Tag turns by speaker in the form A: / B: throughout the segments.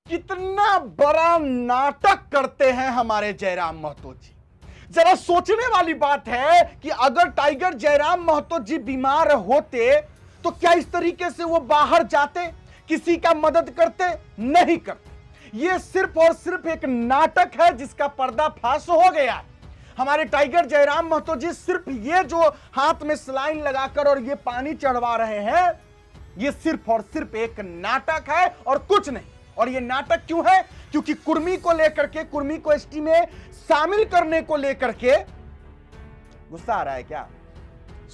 A: कितना बड़ा नाटक करते हैं हमारे जयराम महतो जी। जरा सोचने वाली बात है कि अगर टाइगर जयराम महतो जी बीमार होते तो क्या इस तरीके से वो बाहर जाते, किसी का मदद करते? नहीं करते। ये सिर्फ और सिर्फ एक नाटक है जिसका पर्दाफाश हो गया। हमारे टाइगर जयराम महतो जी सिर्फ ये जो हाथ में सलाइन लगाकर और ये पानी चढ़वा रहे हैं, ये सिर्फ और सिर्फ एक नाटक है और कुछ नहीं। और ये नाटक क्यों है? क्योंकि कुर्मी को लेकर के, कुर्मी को एसटी में शामिल करने को लेकर के गुस्सा आ रहा है क्या?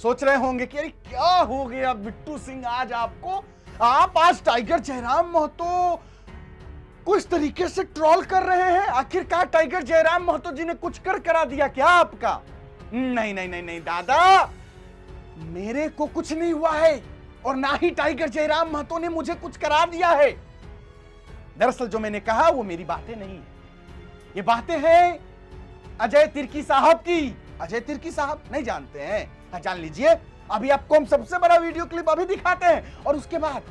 A: सोच रहे होंगे कि अरे क्या हो गया बिट्टू सिंह, आज आपको, आप आज टाइगर जयराम महतो कुछ तरीके से ट्रोल कर रहे हैं। आखिरकार टाइगर जयराम महतो जी ने कुछ करा दिया क्या आपका? नहीं नहीं नहीं नहीं दादा, मेरे को कुछ नहीं हुआ है और ना ही टाइगर जयराम महतो ने मुझे कुछ करा दिया है। दरअसल जो मैंने कहा वो मेरी बातें नहीं है, ये बातें हैं अजय तिर्की साहब की। अजय तिर्की साहब नहीं जानते हैं? हाँ, जान लीजिए। अभी आपको हम सबसे बड़ा वीडियो क्लिप अभी दिखाते हैं और उसके बाद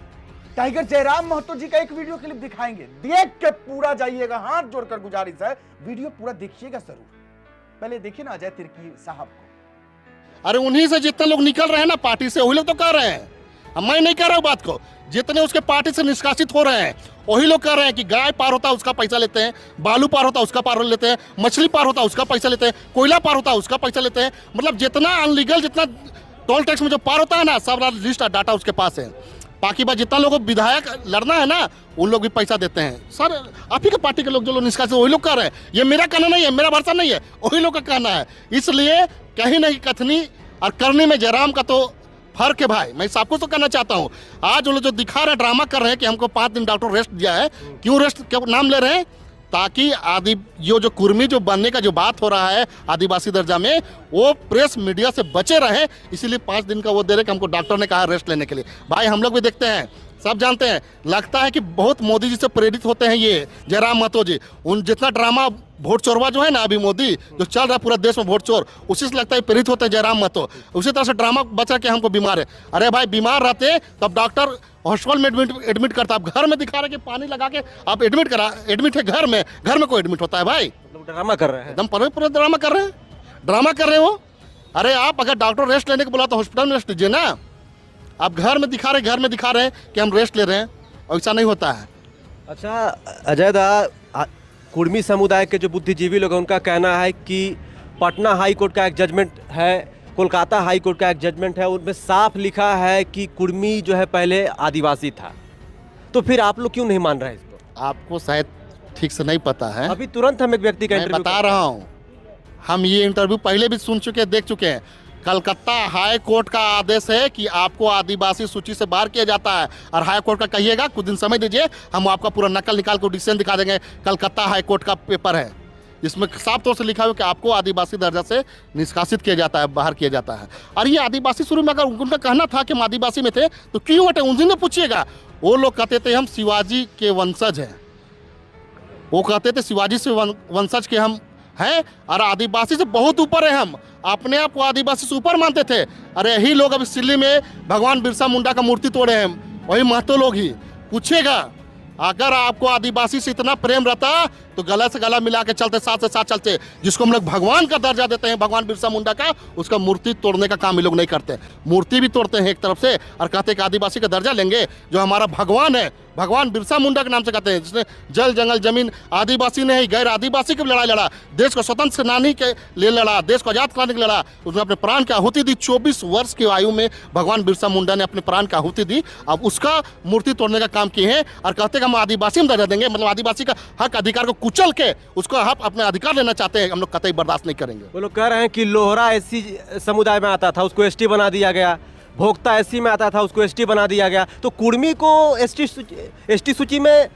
A: टाइगर जयराम महतो जी का एक वीडियो क्लिप दिखाएंगे। देख के पूरा जाइएगा, हाथ जोड़कर गुजारिश है, वीडियो पूरा देखिएगा जरूर। पहले देखिए ना अजय तिर्की साहब को।
B: अरे उन्हीं से जितने लोग निकल रहे हैं ना पार्टी से, वही लोग तो कह रहे हैं। अब मैं नहीं कह रहा हूँ बात को, जितने उसके पार्टी से निष्कासित हो रहे हैं वही लोग कह रहे हैं कि गाय पार होता है उसका पैसा लेते हैं, बालू पार होता है उसका पार लेते हैं, मछली पार होता है उसका पैसा लेते हैं, कोयला पार होता है उसका पैसा लेते हैं। मतलब जितना अनलीगल, जितना टोल टैक्स में जो पार होता है ना, सब लिस्ट डाटा उसके पास है। बाकी बात जितना लोगों को विधायक लड़ना है ना, उन लोग भी पैसा देते हैं। सर आप ही के पार्टी के लोग जो लोग निष्कासित, वही लोग कह रहे हैं। ये मेरा कहना नहीं है, मेरा भरोसा नहीं है, वही लोग का कहना है। इसलिए कहीं नहीं कथनी और करनी में जयराम का तो फर्क है भाई। मैं सबको तो कहना चाहता हूँ, आज वो लोग जो दिखा रहे हैं, ड्रामा कर रहे हैं कि हमको 5 दिन डॉक्टर रेस्ट दिया है। क्यों रेस्ट के नाम ले रहे हैं? ताकि जो कुर्मी जो बनने का जो बात हो रहा है आदिवासी दर्जा में, वो प्रेस मीडिया से बचे रहे, इसीलिए 5 दिन का वो दे रहे कि हमको डॉक्टर ने कहा रेस्ट लेने के लिए। भाई हम लोग भी देखते हैं, सब जानते हैं, लगता है कि बहुत मोदी जी से प्रेरित होते हैं ये जयराम महतो जी। उन जितना ड्रामा वोट चोरवा जो है ना, अभी मोदी जो चल रहा है पूरा देश में वोट चोर, उसी से लगता है प्रेरित होते हैं जयराम महतो। उसी तरह से ड्रामा बचा के हमको बीमार है। अरे भाई बीमार रहते तब डॉक्टर हॉस्पिटल में एडमिट करता, आप घर में दिखा रहे कि पानी लगा के आप एडमिट है घर में कोई एडमिट होता है भाई?
C: ड्रामा कर रहे हैं,
B: एकदम पूरा ड्रामा कर रहे हैं, ड्रामा कर रहे हो। अरे आप अगर डॉक्टर रेस्ट लेने को बोला तो हॉस्पिटल में रेस्ट लीजिए ना। आप घर में दिखा रहे हैं कि हम रेस्ट ले रहे हैं, ऐसा नहीं होता है।
C: अच्छा अजय दा, कुर्मी समुदाय के जो बुद्धिजीवी लोग हैं उनका कहना है कि पटना हाई कोर्ट का एक जजमेंट है, कोलकाता हाई कोर्ट का एक जजमेंट है, उनमें साफ लिखा है कि कुर्मी जो है पहले आदिवासी था। तो फिर आप लोग क्यों नहीं मान रहे इसको?
B: आपको शायद ठीक से नहीं पता है।
C: अभी तुरंत हम एक व्यक्ति का
B: मैं बता रहा हूँ, हम ये इंटरव्यू पहले भी सुन चुके हैं, देख चुके हैं। कलकत्ता हाई कोर्ट का आदेश है कि आपको आदिवासी सूची से बाहर किया जाता है। और हाई कोर्ट का कहिएगा, कुछ दिन समय दीजिए, हम आपका पूरा नकल निकाल कर डिसीजन दिखा देंगे। कलकत्ता हाई कोर्ट का पेपर है, इसमें साफ तौर से लिखा हुआ कि आपको आदिवासी दर्जा से निष्कासित किया जाता है, बाहर किया जाता है। और ये आदिवासी शुरू में अगर उनका कहना था कि हम आदिवासी में थे तो क्यों हटे, उनसे पूछिएगा। वो लोग कहते थे हम शिवाजी के वंशज हैं, वो कहते थे शिवाजी से वंशज के हम हैं और आदिवासी से बहुत ऊपर है। हम अपने आप को आदिवासी से ऊपर मानते थे। अरे यही लोग अभी दिल्ली में भगवान बिरसा मुंडा का मूर्ति तोड़े हैं, वही महतो लोग ही। पूछेगा, अगर आपको आदिवासी से इतना प्रेम रहता तो गला से गला मिला के चलते, साथ से साथ चलते। जिसको हम लोग भगवान का दर्जा देते हैं, भगवान बिरसा मुंडा का, उसका मूर्ति तोड़ने का काम ये लोग नहीं करते। मूर्ति भी तोड़ते हैं एक तरफ से और कहते हैं कि आदिवासी का दर्जा लेंगे, जो हमारा भगवान है, भगवान बिरसा मुंडा के नाम से कहते हैं, जिसने जल जंगल जमीन आदिवासी ने ही गैर आदिवासी की लड़ाई लड़ा, देश को स्वतंत्र सेनानी के लिए लड़ा, देश को आजाद कराने के लिए लड़ा, उसने अपने प्राण की आहुति दी। 24 वर्ष की आयु में भगवान बिरसा मुंडा ने अपने प्राण की आहुति दी। अब उसका मूर्ति तोड़ने का काम किए हैं और कहते हैं कि हम आदिवासी में दर्जा देंगे। मतलब आदिवासी का हक अधिकार को कुचल के उसको हम अपने अधिकार लेना चाहते हैं, हम लोग कतई बर्दाश्त नहीं करेंगे।
C: वो लोग कह रहे हैं कि लोहरा एससी समुदाय में आता था, उसको एसटी बना दिया गया, भोक्ता एससी में आता था, उसको एसटी बना दिया गया। तो कुर्मी को एसटी सूची में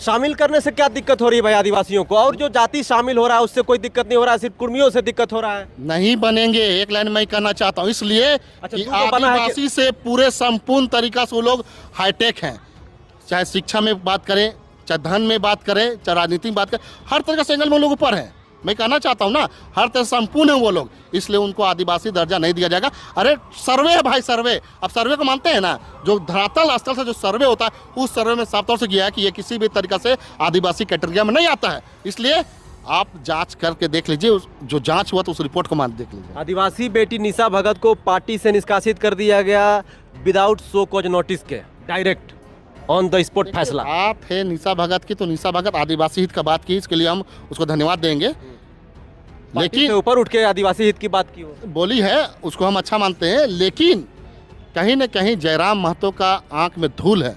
C: शामिल करने से क्या दिक्कत हो रही है भाई आदिवासियों को? और जो जाति शामिल हो रहा है उससे कोई दिक्कत नहीं हो रहा है, सिर्फ कुर्मियों से दिक्कत हो रहा है।
B: नहीं बनेंगे, एक लाइन में कहना चाहता हूँ, इसलिए कि आदिवासी से पूरे संपूर्ण तरीका से वो लोग हाईटेक हैं। चाहे शिक्षा में बात करें, चाहे धन में बात करें, चाहे राजनीति में बात करें, हर तरह से एंगल में लोग ऊपर हैं। मैं कहना चाहता हूँ ना, हर तरह से संपूर्ण है वो लोग, इसलिए उनको आदिवासी दर्जा नहीं दिया जाएगा। अरे सर्वे है भाई, सर्वे, अब सर्वे को मानते हैं ना, जो धरातल स्थल से जो सर्वे होता है उस सर्वे में साफ तौर से किया है कि ये किसी भी तरीका से आदिवासी कैटेगरी में नहीं आता है। इसलिए आप जांच करके देख लीजिए, जो जांच हुआ तो उस रिपोर्ट को मान देख लीजिए।
C: आदिवासी बेटी निशा भगत को पार्टी से निष्कासित कर दिया गया विदाउट सो कॉज नोटिस के, डायरेक्ट ऑन द स्पॉट फैसला।
B: बात है निशा भगत की, तो निशा भगत आदिवासी हित का बात की, इसके लिए हम उसको धन्यवाद देंगे।
C: लेकिन ऊपर उठ के आदिवासी हित की बात की
B: बोली है, उसको हम अच्छा मानते हैं, लेकिन कहीं न कहीं जयराम महतो का आंख में धूल है।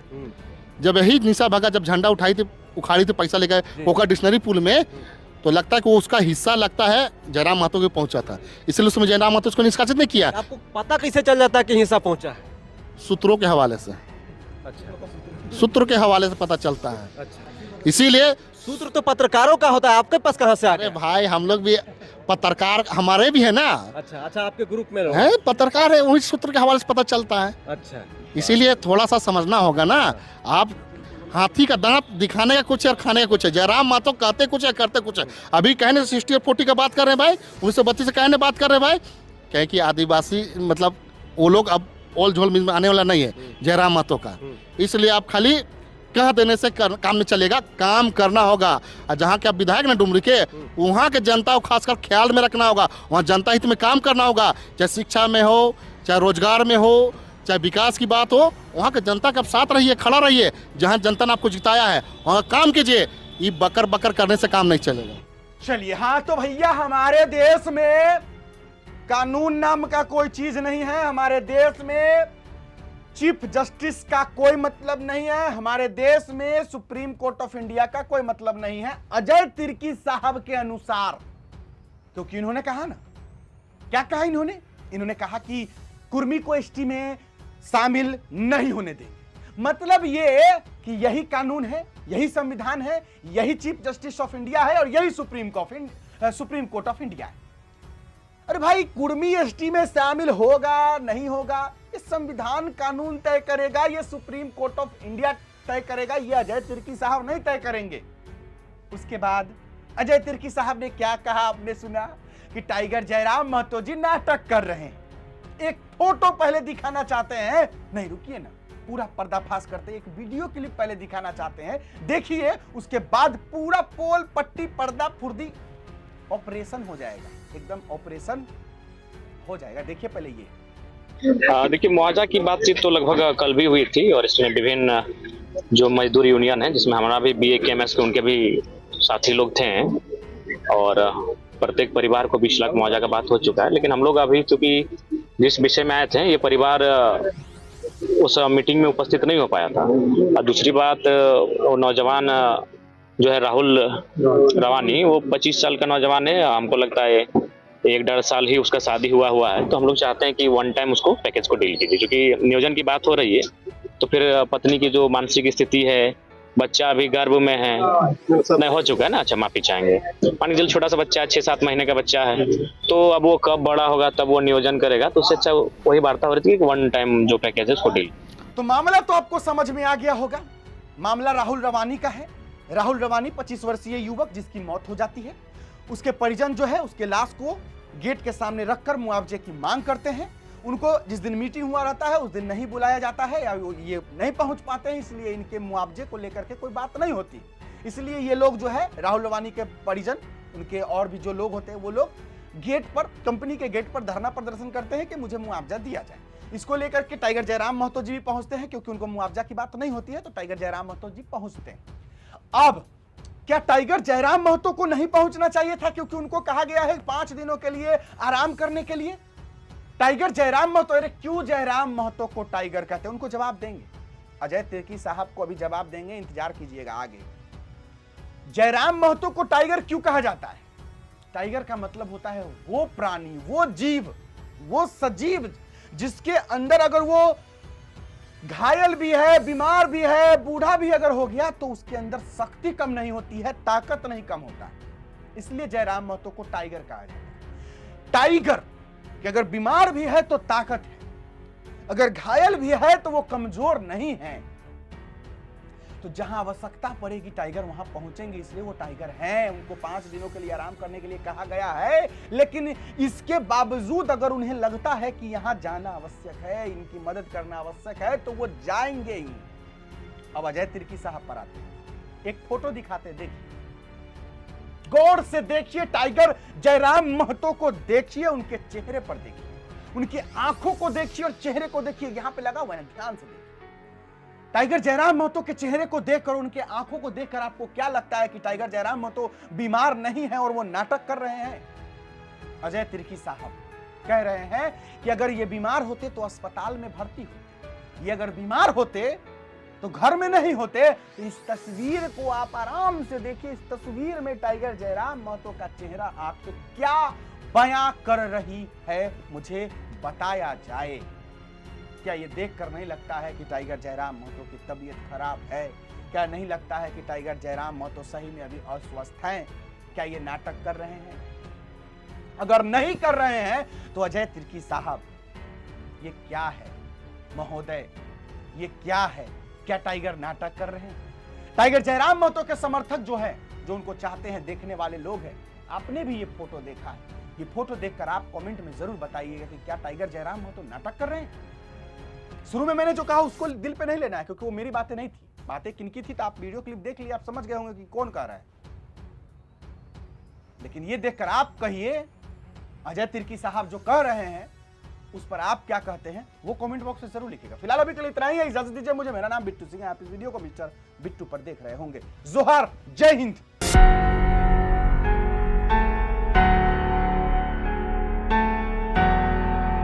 B: जब यही निशा भगत जब झंडा उखाड़ी थी पैसा लेकर पोखर डिक्शनरी पुल में, तो लगता है कि वो उसका हिस्सा लगता है जयराम महतो के पहुंचा था, इसलिए उसमें जयराम महतो उसको निष्कासित नहीं किया।
C: आपको पता कैसे चल जाता है कि हिस्सा पहुंचा है?
B: सूत्रों के हवाले से, सूत्र के हवाले से पता चलता है। इसीलिए
C: सूत्र तो पत्रकारों का होता है, आपके पास कहाँ से आ
B: अरे
C: गया?
B: भाई हम लोग भी पत्रकार, हमारे भी है ना,
C: अच्छा, आपके ग्रुप में
B: है पत्रकार है, वही सूत्र के हवाले से पता चलता है।
C: अच्छा,
B: इसीलिए थोड़ा सा समझना होगा ना। आप हाथी का दांत दिखाने का कुछ है और खाने का कुछ है। जयराम महतो कहते कुछ है, करते कुछ है। अभी कहने 60 और 40 का बात कर रहे हैं भाई, 1932 से कहने बात कर रहे हैं भाई, कहे कि आदिवासी मतलब वो लोग अब ओल झोल में आने वाला नहीं है जयराम महतो का। इसलिए आप खाली कह देने से काम नहीं चलेगा, काम करना होगा। और जहाँ के आप विधायक ना डुमरी के, वहाँ के जनता को खासकर ख्याल में रखना होगा, वहाँ जनता हित में काम करना होगा, चाहे शिक्षा में हो, चाहे रोजगार में हो, चाहे विकास की बात हो, वहाँ के जनता के साथ रहिए, खड़ा रहिए। जहाँ जनता ने आपको जिताया है वहाँ काम कीजिए, ये बकर बकर करने से काम नहीं चलेगा।
A: चलिए, हाँ तो भैया हमारे देश में कानून नाम का कोई चीज नहीं है, हमारे देश में चीफ जस्टिस का कोई मतलब नहीं है, हमारे देश में सुप्रीम कोर्ट ऑफ इंडिया का कोई मतलब नहीं है, अजय तिर्की साहब के अनुसार। क्योंकि इन्होंने कहा ना, क्या कहा इन्होंने कहा कि कुर्मी को एसटी में शामिल नहीं होने देंगे। मतलब ये कि यही कानून है, यही संविधान है, यही चीफ जस्टिस ऑफ इंडिया है और यही सुप्रीम कोर्ट ऑफ इंडिया है। अरे भाई, कुर्मी एसटी में शामिल होगा नहीं होगा, ये संविधान कानून तय करेगा, ये सुप्रीम कोर्ट ऑफ इंडिया तय करेगा, ये अजय तिर्की साहब नहीं तय करेंगे। उसके बाद अजय तिर्की साहब ने क्या कहा, आपने सुना कि टाइगर जयराम महतो जी नाटक कर रहे हैं, एक फोटो पहले दिखाना चाहते हैं। नहीं रुकिए ना, पूरा पर्दाफाश करते, एक वीडियो क्लिप पहले दिखाना चाहते हैं, देखिए, उसके बाद पूरा पोल पट्टी पर्दा फुर्दी ऑपरेशन हो जाएगा, एकदम ऑपरेशन हो जाएगा। देखिए पहले ये।
D: देखिए, मुआवजा की बातचीत तो लगभग कल भी हुई थी और इसमें विभिन्न जो मजदूर यूनियन है, जिसमें हमारा भी BAKMS के उनके भी साथी लोग थे, और प्रत्येक परिवार को 20 लाख मुआवजा का बात हो चुका है। लेकिन हम लोग अभी चूंकि जिस विषय में आए थे, ये परिवार उस मीटिंग में उपस्थित नहीं हो पाया था। और दूसरी बात, वो नौजवान जो है राहुल रवानी, वो 25 साल का नौजवान है, हमको लगता है 1-1.5 साल ही उसका शादी हुआ है। तो हम लोग चाहते हैं कि वन टाइम उसको पैकेज को डील कीजिए, क्योंकि नियोजन की बात हो रही है, तो फिर पत्नी की जो मानसिक स्थिति है, बच्चा अभी गर्भ में है, नहीं हो चुका है ना, अच्छा माफी चाहेंगे, मान लीजिए छोटा सा बच्चा 6-7 महीने का बच्चा है, तो अब वो कब बड़ा होगा तब वो नियोजन करेगा। तो उससे अच्छा वही वार्ता हो रही थी कि वन टाइम जो पैकेज है उसको डील।
A: तो मामला तो आपको समझ में आ गया होगा, मामला राहुल रवानी का है। राहुल रवानी 25 वर्षीय युवक जिसकी मौत हो जाती है, उसके परिजन जो है उसके लाश को गेट के सामने रखकर मुआवजे की मांग करते हैं। उनको जिस दिन मीटिंग हुआ रहता है उस दिन नहीं बुलाया जाता है, या ये नहीं पहुंच पाते हैं, इसलिए इनके मुआवजे को लेकर के कोई बात नहीं होती। इसलिए ये लोग जो है राहुल रवानी के परिजन, उनके और भी जो लोग होते हैं, वो लोग गेट पर, कंपनी के गेट पर धरना प्रदर्शन करते हैं कि मुझे मुआवजा दिया जाए। इसको लेकर के टाइगर जयराम महतो जी भी पहुंचते हैं, क्योंकि उनको मुआवजा की बात नहीं होती है, तो टाइगर जयराम महतो जी पहुंचते हैं। अब क्या टाइगर जयराम महतो को नहीं पहुंचना चाहिए था, क्योंकि उनको कहा गया है 5 दिनों के लिए आराम करने के लिए? टाइगर जयराम महतो, अरे क्यों जयराम महतो को टाइगर कहते हैं, उनको जवाब देंगे, अजय तिर्की साहब को अभी जवाब देंगे, इंतजार कीजिएगा आगे। जयराम महतो को टाइगर क्यों कहा जाता है? टाइगर का मतलब होता है वो प्राणी, वो जीव, वो सजीव जिसके अंदर अगर वो घायल भी है, बीमार भी है, बूढ़ा भी अगर हो गया, तो उसके अंदर शक्ति कम नहीं होती है, ताकत नहीं कम होता है। इसलिए जयराम महतो को टाइगर कहा जाता है। टाइगर कि अगर बीमार भी है तो ताकत है, अगर घायल भी है तो वो कमजोर नहीं है। तो जहां आवश्यकता पड़ेगी टाइगर वहां पहुंचेंगे, इसलिए वो टाइगर हैं। उनको 5 दिनों के लिए आराम करने के लिए कहा गया है, लेकिन इसके बावजूद अगर उन्हें लगता है कि यहां जाना आवश्यक है, इनकी मदद करना आवश्यक है, तो वो जाएंगे ही। अब अजय तिर्की साहब पर आते हैं, एक फोटो दिखाते, देखिए गौर से देखिए, टाइगर जयराम महतो को देखिए, उनके चेहरे पर देखिए, उनकी आंखों को देखिए और चेहरे को देखिए, यहां पे लगा हुआ है, ध्यान से देखिए। टाइगर जयराम महतो के चेहरे को देखकर, उनके आंखों को देखकर आपको क्या लगता है कि टाइगर जयराम महतो बीमार नहीं है और वो नाटक कर रहे हैं? अजय तिर्की साहब कह रहे हैं कि अगर ये बीमार होते तो अस्पताल में भर्ती होते, ये अगर बीमार होते तो घर में नहीं होते। तो इस तस्वीर को आप आराम से देखिए, इस तस्वीर में टाइगर जयराम महतो का चेहरा आपको क्या बयां कर रही है, मुझे बताया जाए। क्या ये देखकर नहीं लगता है कि टाइगर जयराम महतो की तबीयत खराब है? क्या नहीं लगता है कि टाइगर जयराम महतो सही में अभी अस्वस्थ हैं? क्या ये नाटक कर रहे हैं? अगर नहीं कर रहे हैं तो अजय तिर्की साहब, ये क्या है महोदय, ये क्या है? क्या टाइगर नाटक कर रहे हैं? टाइगर जयराम महतो के समर्थक जो है, जो उनको चाहते हैं, देखने वाले लोग हैं, आपने भी ये फोटो देखा है। ये फोटो देखकर आप कमेंट में जरूर बताइएगा कि क्या टाइगर जयराम महतो नाटक कर रहे हैं? शुरू में मैंने जो कहा उसको दिल पे नहीं लेना है, क्योंकि वो मेरी बातें नहीं थी। बातें किनकी थी तो आप वीडियो क्लिप देख लिए, आप समझ गए होंगे कि कौन कह रहा है। लेकिन ये देखकर आप कहिए, अजय तिर्की साहब जो कह रहे हैं उस पर आप क्या कहते हैं, वो कमेंट बॉक्स में जरूर लिखिएगा। फिलहाल अभी के लिए इतना ही है, इजाजत दीजिए मुझे। मेरा नाम बिट्टू सिंह है, आप इस वीडियो को मिस्टर बिट्टू पर देख रहे होंगे। जोहार, जय हिंद।